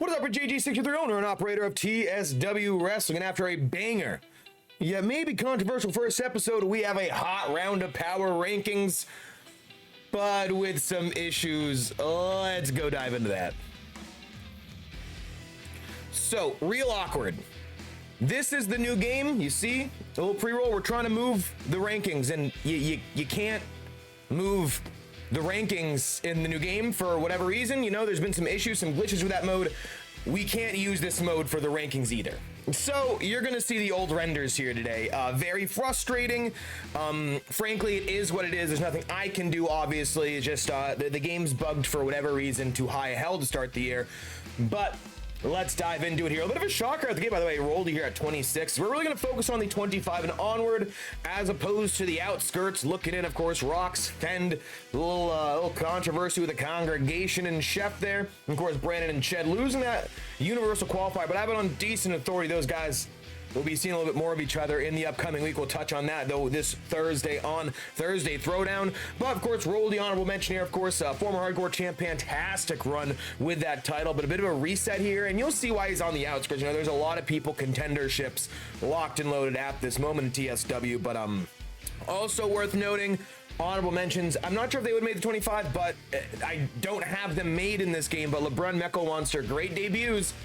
What is up, with JG63, owner and operator of TSW Wrestling, and after a banger, yeah, maybe controversial first episode, we have a hot round of power rankings, but with some issues. Let's go dive into that. So, real awkward. This is the new game, you see? A little pre-roll, we're trying to move the rankings, and you can't move the rankings in the new game for whatever reason. You know, there's been some issues, some glitches with that mode. We can't use this mode for the rankings either. So you're gonna see the old renders here today. Very frustrating. Frankly, it is what it is. There's nothing I can do, obviously. It's just the game's bugged for whatever reason to high hell to start the year. But let's dive into it here. A bit of a shocker at the game, by the way. Rolled here at 26. We're really going to focus on the 25 and onward, as opposed to the outskirts. Looking in, of course, Rocks, Fend, little controversy with the Congregation and Chef there. Of course, Brandon and Ched losing that Universal Qualifier, but I have it on decent authority. Those guys will be seeing a little bit more of each other in the upcoming week. We'll touch on that, though, this Thursday on Thursday Throwdown. But, of course, roll the honorable mention here, of course, former hardcore champ, fantastic run with that title, but a bit of a reset here, and you'll see why he's on the outskirts. You know, there's a lot of people, contenderships, locked and loaded at this moment in TSW, but also worth noting, honorable mentions. I'm not sure if they would have made the 25, but I don't have them made in this game, but LeBron, Mecho Monster, great debuts.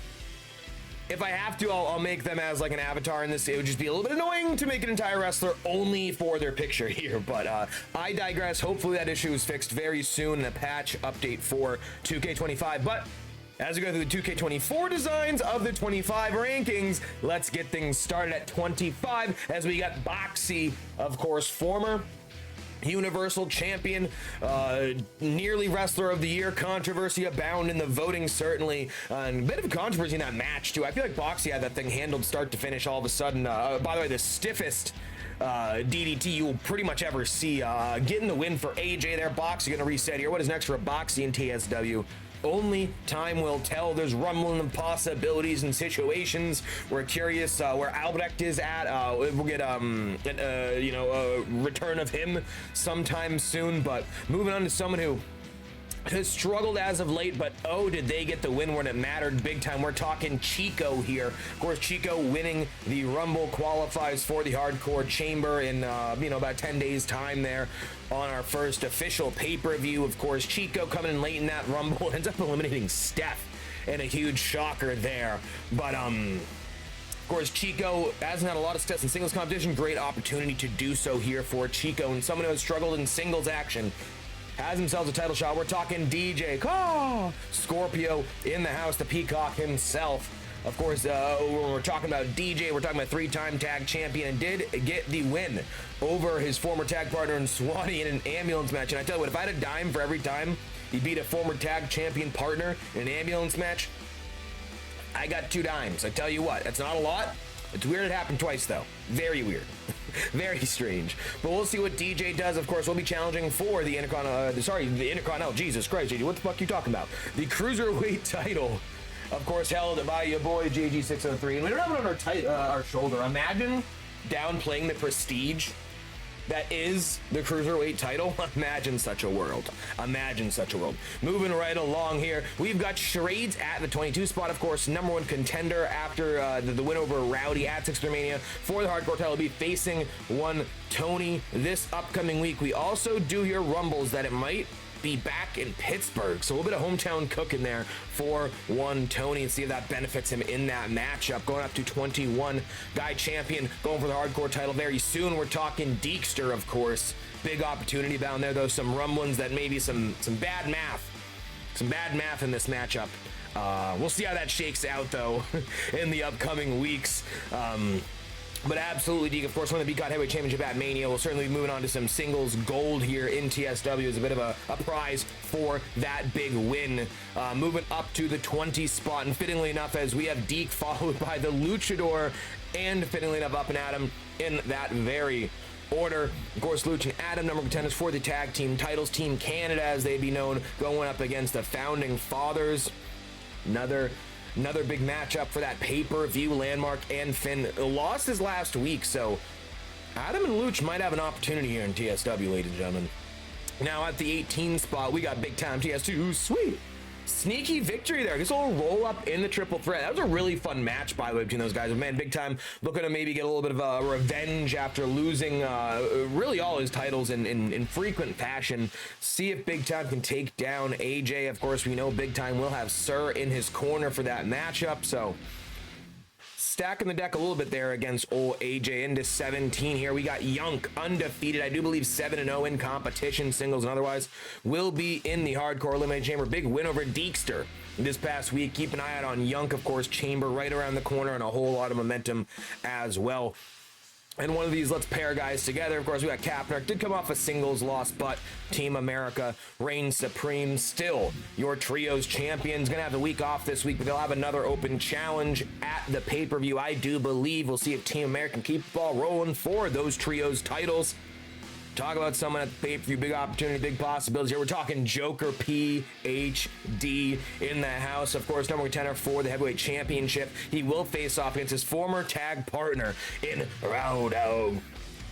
If I have to, I'll make them as like an avatar in this. It would just be a little bit annoying to make an entire wrestler only for their picture here, but I digress. Hopefully that issue is fixed very soon in a patch update for 2K25. But as we go through the 2K24 designs of the 25 rankings, let's get things started at 25 as we got Boxie, of course, former Universal Champion, nearly Wrestler of the Year, controversy abound in the voting, certainly, and a bit of controversy in that match, too. I feel like Boxie had that thing handled start to finish all of a sudden. By the way, the stiffest DDT you will pretty much ever see. Getting the win for AJ there. Boxie gonna reset here. What is next for Boxie in TSW? Only time will tell. There's rumbling of possibilities and situations. We're curious where Albrecht is at. We'll get a return of him sometime soon. But moving on to someone who has struggled as of late, but oh, did they get the win when it mattered big time. We're talking Chico here. Of course, Chico winning the Rumble qualifies for the Hardcore Chamber in about 10 days time there on our first official pay-per-view. Of course, Chico coming in late in that Rumble ends up eliminating Steph in a huge shocker there. But of course, Chico hasn't had a lot of success in singles competition. Great opportunity to do so here for Chico, and someone who has struggled in singles action has himself a title shot. We're talking DJ Scorpio in the house, the Peacock himself. Of course, when we're talking about DJ, we're talking about three-time tag champion, and did get the win over his former tag partner in Swanee in an ambulance match. And I tell you what, if I had a dime for every time he beat a former tag champion partner in an ambulance match, I got 2 dimes. I tell you what, that's not a lot. It's weird it happened twice, though. Very weird. Very strange. But we'll see what DJ does. Of course, we'll be challenging for the Intercontinental, Jesus Christ, JG, what the fuck are you talking about? The Cruiserweight title, of course, held by your boy, JG603. And we don't have it on our shoulder. Imagine downplaying the prestige that is the Cruiserweight title. Imagine such a world. Imagine such a world. Moving right along here, we've got Charades at the 22 spot. Of course, #1 contender after the win over Rowdy at 6 Mania for the Hardcore title. Will be facing one Tony this upcoming week. We also do hear rumbles that it might be back in Pittsburgh, so a little bit of hometown cooking there for one Tony, and see if that benefits him in that matchup. Going up to 21, guy champion, going for the Hardcore title very soon. We're talking Deekster, of course. Big opportunity down there, though. Some rumblings that maybe some bad math in this matchup. We'll see how that shakes out, though, in the upcoming weeks. But absolutely, Deke, of course, won the Beacon Heavyweight Championship at Mania. We'll certainly be moving on to some singles gold here in TSW as a bit of a prize for that big win. Moving up to the 20 spot, and fittingly enough, as we have Deke followed by the Luchador, and fittingly enough, Up and Adam in that very order. Of course, Luch and Adam, #1 contenders for the tag team titles. Team Canada, as they'd be known, going up against the Founding Fathers. Another big matchup for that pay-per-view. Landmark and Finn lost his last week, so Adam and Luch might have an opportunity here in TSW, ladies and gentlemen. Now at the 18 spot, we got big time TS2 Sweet Sneaky victory there. This little roll up in the triple threat. That was a really fun match, by the way, between those guys. But man, Big Time looking to maybe get a little bit of a revenge after losing really all his titles in frequent fashion. See if Big Time can take down AJ. Of course, we know Big Time will have Sir in his corner for that matchup. So stacking the deck a little bit there against old AJ into 17 here. We got Yunk undefeated. I do believe 7-0 in competition, singles and otherwise. Will be in the hardcore eliminated chamber. Big win over Deekster this past week. Keep an eye out on Yunk, of course. Chamber right around the corner and a whole lot of momentum as well. And one of these, let's pair guys together. Of course, we got Kapner. Did come off a singles loss, but Team America reigns supreme. Still, your trios champions. Going to have the week off this week, but they'll have another open challenge at the pay-per-view. I do believe we'll see if Team America can keep the ball rolling for those trios titles. Talk about someone at the pay-per-view, big opportunity, big possibilities here. We're talking Joker PhD in the house. Of course, number contender for the heavyweight championship. He will face off against his former tag partner in Rowdo.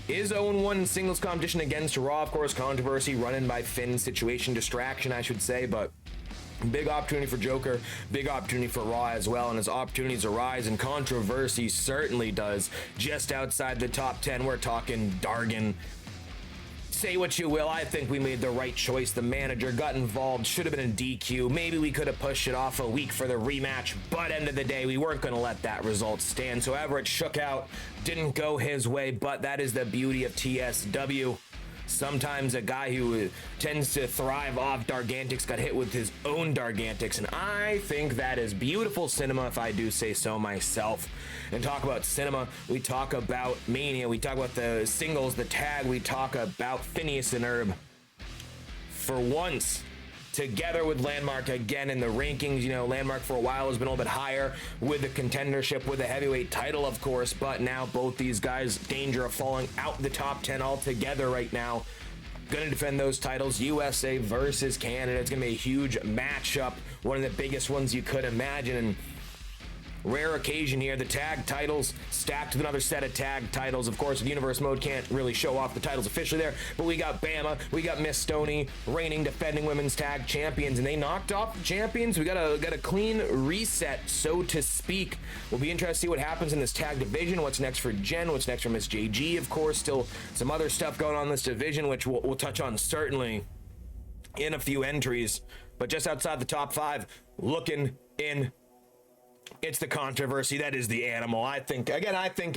Is 0-1 in singles competition against Raw. Of course, controversy, run-in by Finn, situation, distraction, I should say, but big opportunity for Joker, big opportunity for Raw as well, and as opportunities arise, and controversy certainly does, just outside the top 10, we're talking Dargan. Say what you will, I think we made the right choice. The manager got involved, should have been a DQ. Maybe we could have pushed it off a week for the rematch, but end of the day, we weren't going to let that result stand. So however it shook out, didn't go his way, but that is the beauty of TSW. Sometimes a guy who tends to thrive off Dargantics got hit with his own Dargantics, and I think that is beautiful cinema, if I do say so myself. And talk about cinema, we talk about Mania, we talk about the singles, the tag, we talk about Phineas and Herb. For once, together with Landmark again in the rankings. You know, Landmark for a while has been a little bit higher with the contendership, with the heavyweight title, of course, but now both these guys, danger of falling out the top 10 altogether right now. Gonna defend those titles, USA versus Canada. It's gonna be a huge matchup, one of the biggest ones you could imagine. And rare occasion here, the tag titles stacked with another set of tag titles. Of course, the Universe mode can't really show off the titles officially there, but we got Bama, we got Miss Stoney, reigning defending women's tag champions, and they knocked off the champions. We got a clean reset, so to speak. We'll be interested to see what happens in this tag division. What's next for Jen? What's next for Miss JG? Of course, still some other stuff going on in this division, which we'll touch on certainly in a few entries. But just outside the top 5, looking in, it's the controversy. That is the animal. I think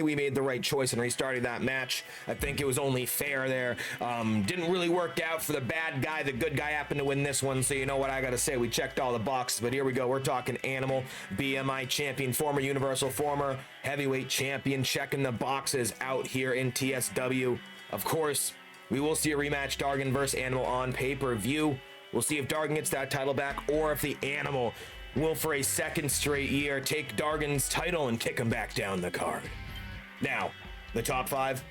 we made the right choice in restarting that match. I think it was only fair there. Didn't really work out for the bad guy. The good guy happened to win this one, so you know what I gotta say. We checked all the boxes, but here we go. We're talking animal, BMI champion, former Universal, former heavyweight champion, checking the boxes out here in TSW. Of course, we will see a rematch, Dargan versus Animal, on pay-per-view. We'll see if Dargan gets that title back or if the Animal will, for a second straight year, take Dargan's title and kick him back down the card. Now, the top 5,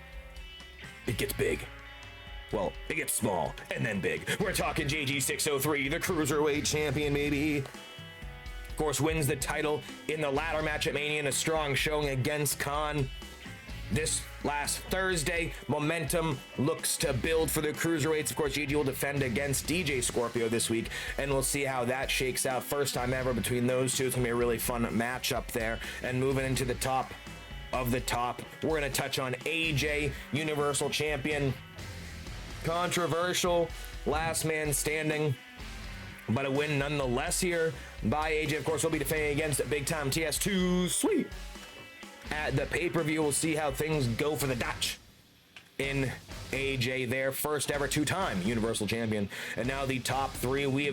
it gets big. Well, it gets small and then big. We're talking JG603, the Cruiserweight champion, maybe. Of course, wins the title in the ladder match at Mania in a strong showing against Khan this last Thursday. Momentum looks to build for the Cruiserweights. Of course, GG will defend against DJ Scorpio this week, and we'll see how that shakes out. First time ever between those two. It's gonna be a really fun matchup there. And moving into the top of the top, we're gonna touch on AJ, Universal Champion. Controversial, last man standing, but a win nonetheless here by AJ. Of course, we'll be defending against Big Time TS2 Sweet. At the pay-per-view, we'll see how things go for the Dutch in AJ there. First ever 2-time Universal Champion. And now the top 3 we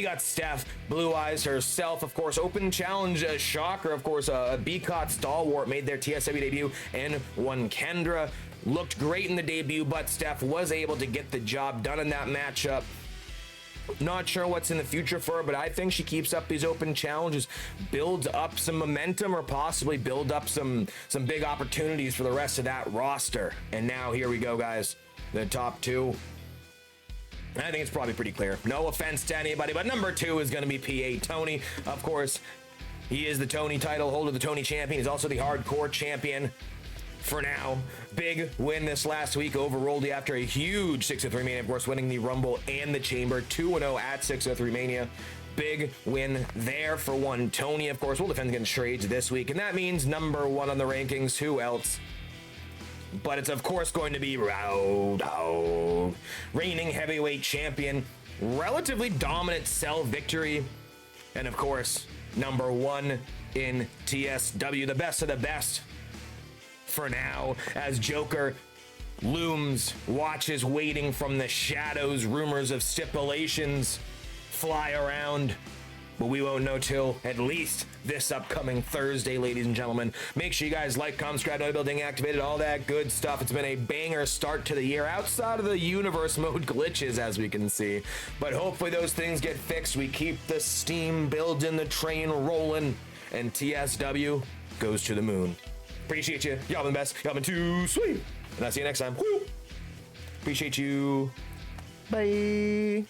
got Steph, Blue Eyes herself, of course, open challenge, shocker, of course, Beacott stalwart made their TSW debut and won Kendra. Looked great in the debut, but Steph was able to get the job done in that matchup. Not sure what's in the future for her, but I think she keeps up these open challenges, builds up some momentum, or possibly build up some big opportunities for the rest of that roster. And now here we go, guys. The top 2. I think it's probably pretty clear. No offense to anybody, but number 2 is going to be PA Tony. Of course, he is the Tony title holder, the Tony champion. He's also the hardcore champion. for now. Big win this last week over Roldy after a huge 603 Mania, of course, winning the Rumble and the Chamber. 2-0 at 603 Mania. Big win there for one Tony. Of course, we'll defend against Trades this week, and that means number one on the rankings. Who else? But it's, of course, going to be Road, reigning heavyweight champion. Relatively dominant Cell victory. And, of course, number one in TSW, the best of the best for now, as Joker looms, watches waiting from the shadows. Rumors of stipulations fly around, but we won't know till at least this upcoming Thursday, ladies and gentlemen. Make sure you guys like, comment, subscribe, notification building activated, all that good stuff. It's been a banger start to the year outside of the universe mode glitches, as we can see, but hopefully those things get fixed. We keep the steam building, the train rolling, and TSW goes to the moon. Appreciate you. Y'all been the best. Y'all been too sweet. And I'll see you next time. Woo! Appreciate you. Bye.